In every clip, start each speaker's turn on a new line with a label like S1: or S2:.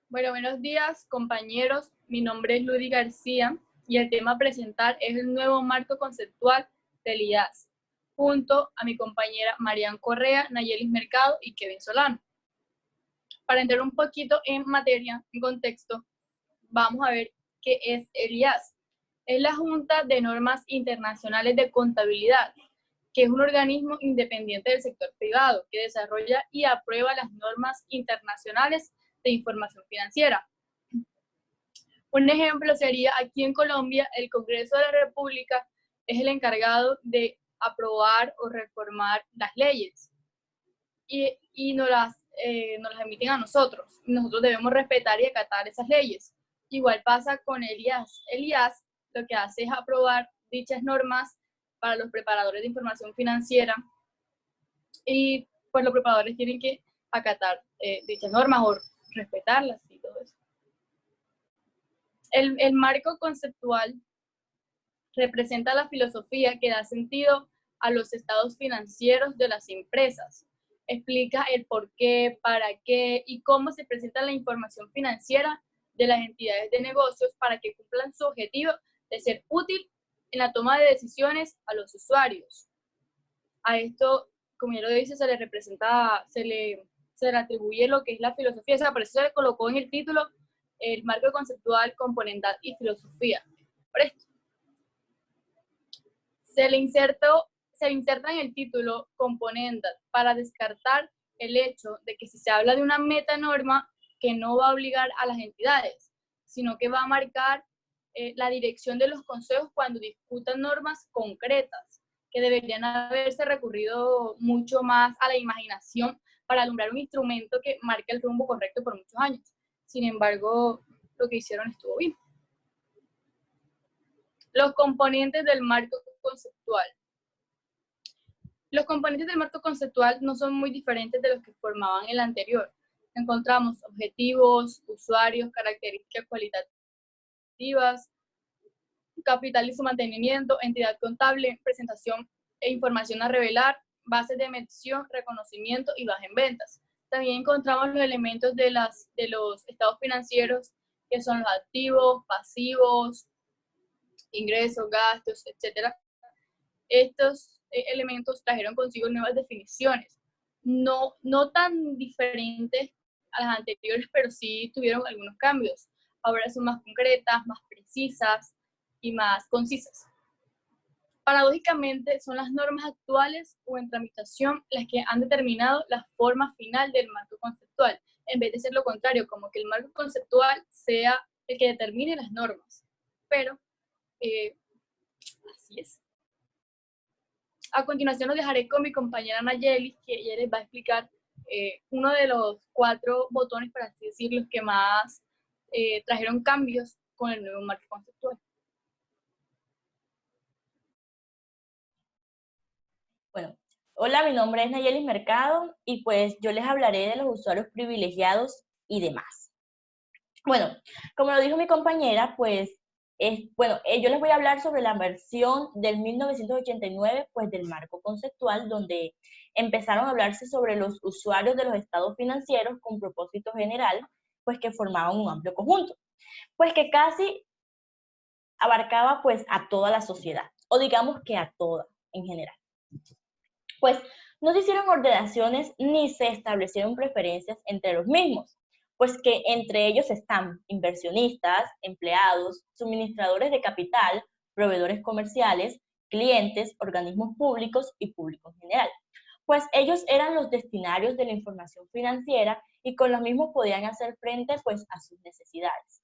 S1: Bueno, buenos días, compañeros. Mi nombre es Ludy García y el tema a presentar es el nuevo marco conceptual del IAS, junto a mi compañera Marian Correa, Nayelis Mercado y Kevin Solano. Para entrar un poquito en materia, en contexto, vamos a ver qué es el IAS. Es la Junta de Normas Internacionales de Contabilidad, que es un organismo independiente del sector privado que desarrolla y aprueba las normas internacionales de información financiera. Un ejemplo sería aquí en Colombia, el Congreso de la República es el encargado de aprobar o reformar las leyes y nos las emiten a nosotros. Nosotros debemos respetar y acatar esas leyes. Igual pasa con el IAS. El IAS lo que hace es aprobar dichas normas para los preparadores de información financiera y pues los preparadores tienen que acatar dichas normas o respetarlas y todo eso. El marco conceptual representa la filosofía que da sentido a los estados financieros de las empresas. Explica el por qué, para qué y cómo se presenta la información financiera de las entidades de negocios para que cumplan su objetivo de ser útil en la toma de decisiones a los usuarios. A esto, como ya lo dice, se le representa, se le atribuye lo que es la filosofía, o sea, por eso se le colocó en el título el marco conceptual, componental y filosofía. Por esto. Se le inserta en el título componendas para descartar el hecho de que si se habla de una metanorma que no va a obligar a las entidades, sino que va a marcar la dirección de los consejos cuando discutan normas concretas, que deberían haberse recurrido mucho más a la imaginación para alumbrar un instrumento que marque el rumbo correcto por muchos años. Sin embargo, lo que hicieron estuvo bien. Los componentes del marco conceptual. Los componentes del marco conceptual no son muy diferentes de los que formaban el anterior. Encontramos objetivos, usuarios, características cualitativas, capital y su mantenimiento, entidad contable, presentación e información a revelar, bases de medición, reconocimiento y baja en ventas. También encontramos los elementos de los estados financieros, que son los activos, pasivos, ingresos, gastos, etc. Estos elementos trajeron consigo nuevas definiciones, no tan diferentes a las anteriores, pero sí tuvieron algunos cambios. Ahora son más concretas, más precisas y más concisas. Paradójicamente, son las normas actuales o en tramitación las que han determinado la forma final del marco conceptual, en vez de ser lo contrario, como que el marco conceptual sea el que determine las normas. Pero así es. A continuación los dejaré con mi compañera Nayelis, que ella les va a explicar uno de los 4 botones, para así decirlo, que más trajeron cambios con el nuevo marco conceptual.
S2: Bueno, hola, mi nombre es Nayelis Mercado y pues yo les hablaré de los usuarios privilegiados y demás. Bueno, como lo dijo mi compañera, pues yo les voy a hablar sobre la versión del 1989, pues del marco conceptual, donde empezaron a hablarse sobre los usuarios de los estados financieros con propósito general, pues que formaban un amplio conjunto, pues que casi abarcaba pues a toda la sociedad, o digamos que a toda en general. Pues no se hicieron ordenaciones ni se establecieron preferencias entre los mismos, pues que entre ellos están inversionistas, empleados, suministradores de capital, proveedores comerciales, clientes, organismos públicos y público en general. Pues ellos eran los destinarios de la información financiera y con los mismos podían hacer frente pues a sus necesidades.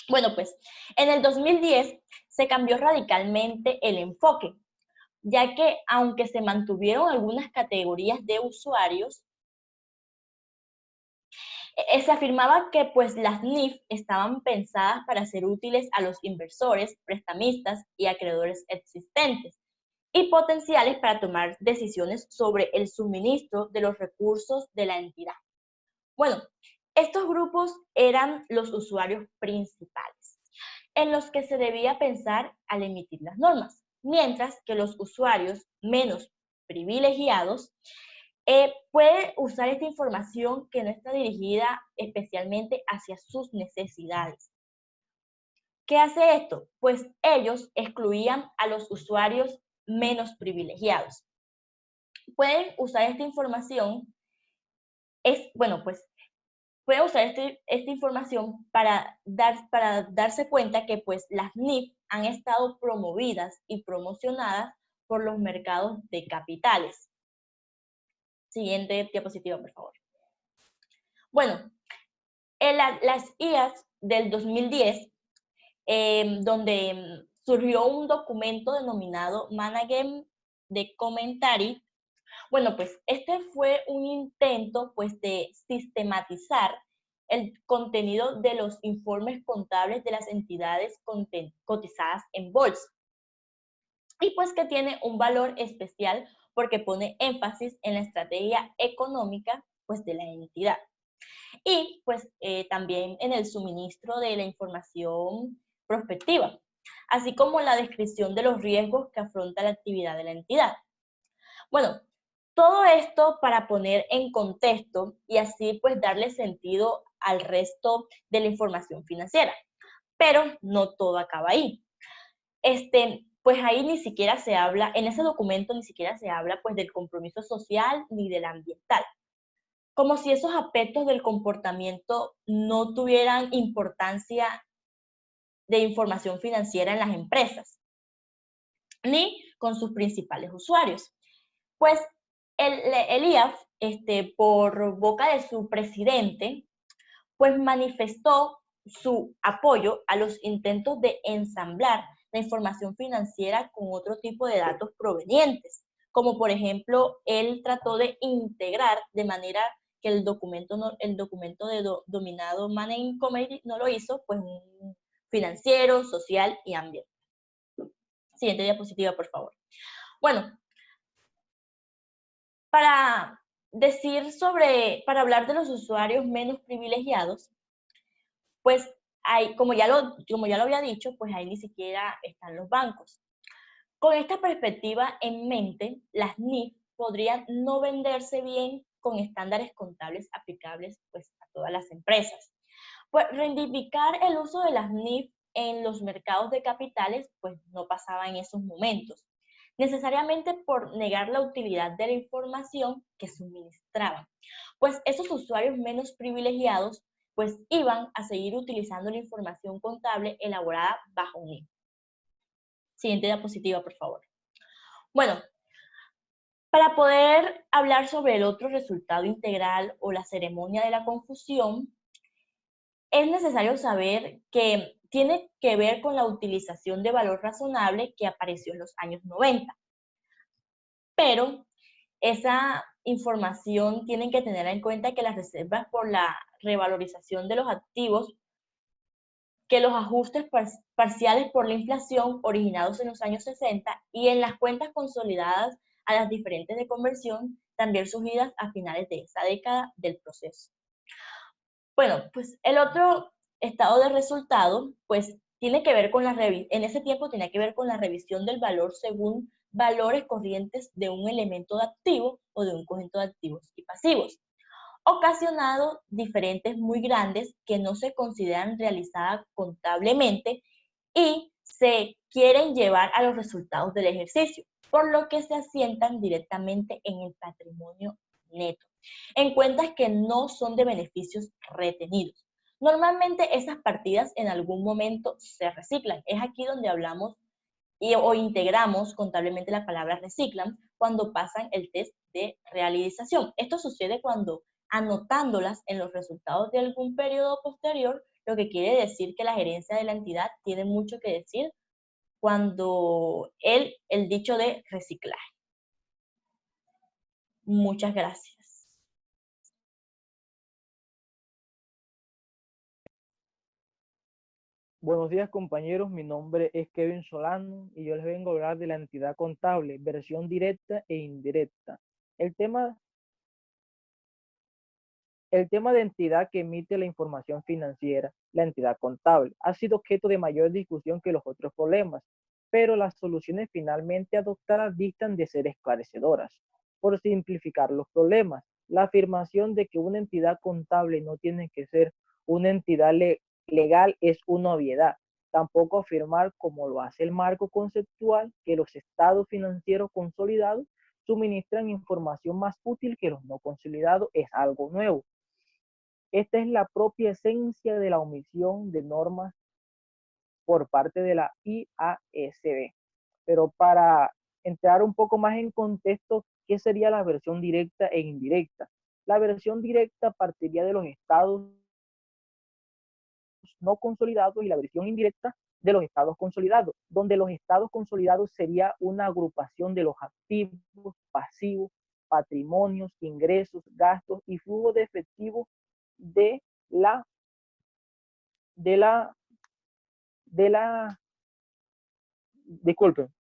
S2: Bueno, pues en el 2010 se cambió radicalmente el enfoque, ya que aunque se mantuvieron algunas categorías de usuarios, se afirmaba que pues las NIF estaban pensadas para ser útiles a los inversores, prestamistas y acreedores existentes y potenciales para tomar decisiones sobre el suministro de los recursos de la entidad. Bueno, estos grupos eran los usuarios principales, en los que se debía pensar al emitir las normas, mientras que los usuarios menos privilegiados puede usar esta información que no está dirigida especialmente hacia sus necesidades. ¿Qué hace esto? Pues ellos excluían a los usuarios menos privilegiados. Pueden usar esta información, pues pueden usar esta información para darse cuenta que pues las NIF han estado promovidas y promocionadas por los mercados de capitales. Siguiente diapositiva, por favor. Bueno, las IAS del 2010, donde surgió un documento denominado Management de Commentary. Bueno, pues este fue un intento pues de sistematizar el contenido de los informes contables de las entidades cotizadas en bolsa. Y pues que tiene un valor especial porque pone énfasis en la estrategia económica pues de la entidad. Y pues también en el suministro de la información prospectiva, así como la descripción de los riesgos que afronta la actividad de la entidad. Bueno, todo esto para poner en contexto y así pues darle sentido al resto de la información financiera. Pero no todo acaba ahí. Pues ahí ni siquiera se habla, en ese documento ni siquiera se habla pues del compromiso social ni del ambiental. Como si esos aspectos del comportamiento no tuvieran importancia de información financiera en las empresas, ni con sus principales usuarios. Pues el IAF, por boca de su presidente, pues manifestó su apoyo a los intentos de ensamblar la información financiera con otro tipo de datos provenientes, como por ejemplo, él trató de integrar de manera que el documento dominado Management Committee no lo hizo, pues un financiero, social y ambiental. Siguiente diapositiva, por favor. Bueno, para hablar de los usuarios menos privilegiados, pues como ya lo había dicho, pues ahí ni siquiera están los bancos. Con esta perspectiva en mente, las NIF podrían no venderse bien con estándares contables aplicables pues, a todas las empresas. Pues reivindicar el uso de las NIF en los mercados de capitales pues no pasaba en esos momentos, necesariamente por negar la utilidad de la información que suministraban. Pues esos usuarios menos privilegiados pues iban a seguir utilizando la información contable elaborada bajo un NIF. Siguiente diapositiva, por favor. Bueno, para poder hablar sobre el otro resultado integral o la ceremonia de la confusión, es necesario saber que tiene que ver con la utilización de valor razonable que apareció en los años 90. Pero esa información tienen que tener en cuenta que las reservas por la revalorización de los activos, que los ajustes parciales por la inflación originados en los años 60 y en las cuentas consolidadas a las diferentes de conversión también surgidas a finales de esa década del proceso. Bueno, pues el otro estado de resultado, pues tiene que ver con en ese tiempo tenía que ver con la revisión del valor según valores corrientes de un elemento de activo o de un conjunto de activos y pasivos, ocasionado diferentes muy grandes que no se consideran realizadas contablemente y se quieren llevar a los resultados del ejercicio, por lo que se asientan directamente en el patrimonio neto, en cuentas que no son de beneficios retenidos. Normalmente esas partidas en algún momento se reciclan. Es aquí donde hablamos o integramos contablemente la palabra reciclan cuando pasan el test de realización. Esto sucede cuando anotándolas en los resultados de algún periodo posterior, lo que quiere decir que la gerencia de la entidad tiene mucho que decir cuando el dicho de reciclaje. Muchas gracias.
S3: Buenos días compañeros, mi nombre es Kevin Solano y yo les vengo a hablar de la entidad contable, versión directa e indirecta. El tema de entidad que emite la información financiera, la entidad contable, ha sido objeto de mayor discusión que los otros problemas, pero las soluciones finalmente adoptadas distan de ser esclarecedoras. por simplificar los problemas. La afirmación de que una entidad contable no tiene que ser una entidad legal es una obviedad. Tampoco afirmar, como lo hace el marco conceptual, que los estados financieros consolidados suministran información más útil que los no consolidados es algo nuevo. Esta es la propia esencia de la omisión de normas por parte de la IASB. Pero para entrar un poco más en contexto, ¿qué sería la versión directa e indirecta? La versión directa partiría de los estados no consolidados y la versión indirecta de los estados consolidados, donde los estados consolidados sería una agrupación de los activos, pasivos, patrimonios, ingresos, gastos y flujo de efectivo de la disculpen,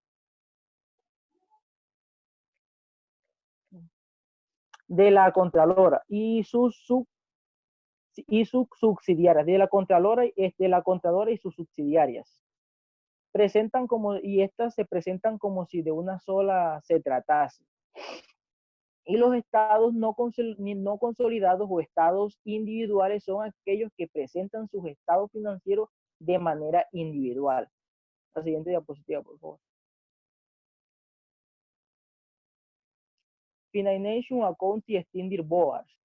S3: de la Contralora y sus subsidiarias, de la Contralora y sus subsidiarias. Estas se presentan como si de una sola se tratase. Y los estados no consolidados o estados individuales son aquellos que presentan sus estados financieros de manera individual. La siguiente diapositiva, por favor. Financial Accounting Standard Boards.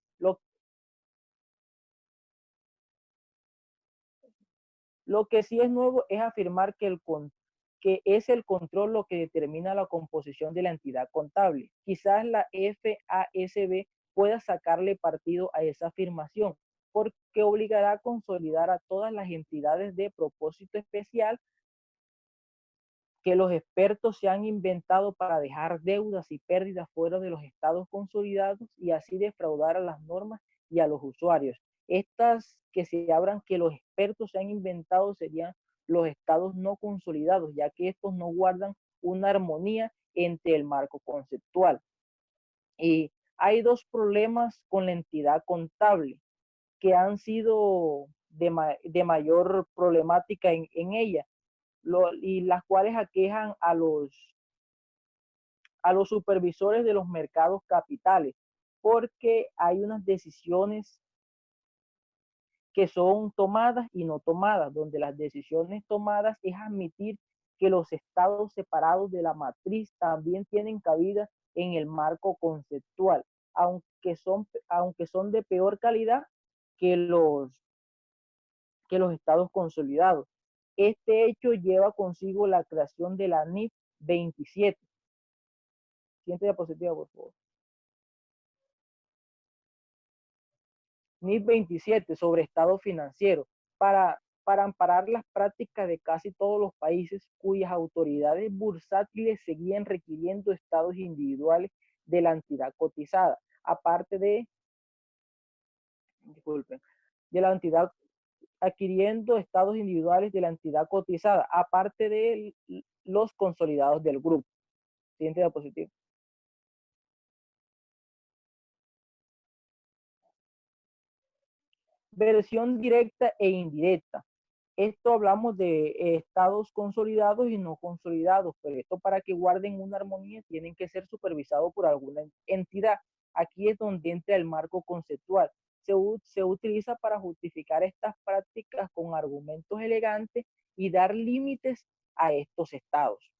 S3: Lo que sí es nuevo es afirmar que es el control lo que determina la composición de la entidad contable. Quizás la FASB pueda sacarle partido a esa afirmación, porque obligará a consolidar a todas las entidades de propósito especial que los expertos se han inventado para dejar deudas y pérdidas fuera de los estados consolidados y así defraudar a las normas y a los usuarios. Estas que se abran que los expertos se han inventado serían los estados no consolidados, ya que estos no guardan una armonía entre el marco conceptual. Y hay dos problemas con la entidad contable que han sido de mayor problemática en ella. Y las cuales aquejan a los supervisores de los mercados capitales, porque hay unas decisiones que son tomadas y no tomadas, donde las decisiones tomadas es admitir que los estados separados de la matriz también tienen cabida en el marco conceptual, aunque son de peor calidad que los estados consolidados. Este hecho lleva consigo la creación de la NIF 27. Siguiente diapositiva, por favor. NIF 27 sobre estado financiero para amparar las prácticas de casi todos los países cuyas autoridades bursátiles seguían requiriendo estados individuales de la entidad cotizada, aparte de la entidad adquiriendo estados individuales de la entidad cotizada, aparte de los consolidados del grupo. Siguiente diapositiva. Versión directa e indirecta. Esto hablamos de estados consolidados y no consolidados, pero esto para que guarden una armonía tienen que ser supervisados por alguna entidad. Aquí es donde entra el marco conceptual. Se utiliza para justificar estas prácticas con argumentos elegantes y dar límites a estos estados.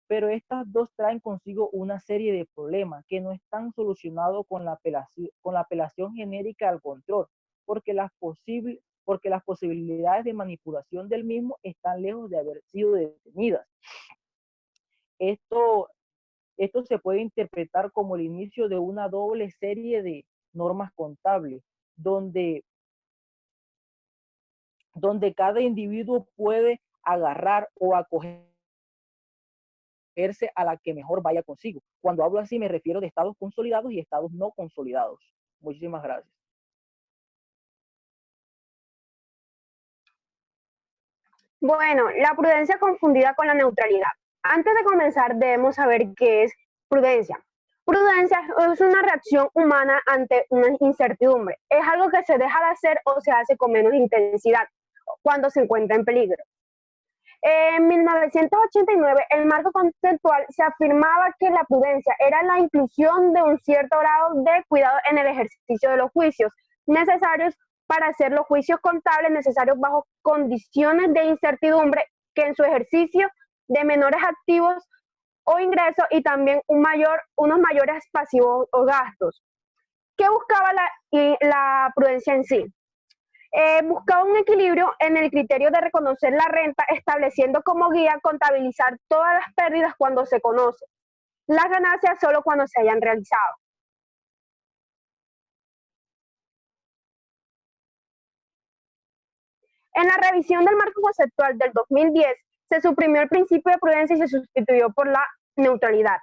S3: Pero estas dos traen consigo una serie de problemas que no están solucionados con la apelación genérica al control, porque las posibilidades de manipulación del mismo están lejos de haber sido detenidas. Esto se puede interpretar como el inicio de una doble serie de normas contables, donde cada individuo puede agarrar o acoger a la que mejor vaya consigo. Cuando hablo así me refiero de estados consolidados y estados no consolidados. Muchísimas gracias.
S4: Bueno, la prudencia confundida con la neutralidad. Antes de comenzar debemos saber qué es prudencia. Prudencia es una reacción humana ante una incertidumbre. Es algo que se deja de hacer o se hace con menos intensidad cuando se encuentra en peligro. En 1989, el marco conceptual se afirmaba que la prudencia era la inclusión de un cierto grado de cuidado en el ejercicio de los juicios necesarios para hacer los juicios contables necesarios bajo condiciones de incertidumbre que en su ejercicio de menores activos o ingresos y también unos mayores pasivos o gastos. ¿Qué buscaba la prudencia en sí? Buscaba un equilibrio en el criterio de reconocer la renta, estableciendo como guía contabilizar todas las pérdidas cuando se conocen, las ganancias solo cuando se hayan realizado. En la revisión del marco conceptual del 2010, se suprimió el principio de prudencia y se sustituyó por la neutralidad,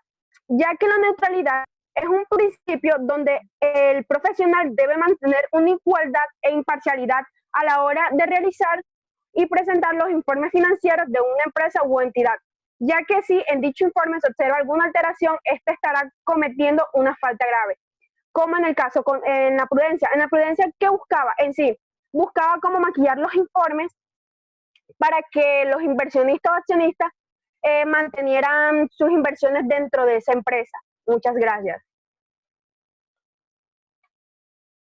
S4: ya que la neutralidad es un principio donde el profesional debe mantener una igualdad e imparcialidad a la hora de realizar y presentar los informes financieros de una empresa u entidad, ya que si en dicho informe se observa alguna alteración, éste estará cometiendo una falta grave, como en el caso en la prudencia. En la prudencia, ¿qué buscaba? En sí, buscaba cómo maquillar los informes para que los inversionistas o accionistas mantenieran sus inversiones dentro de esa empresa. Muchas gracias.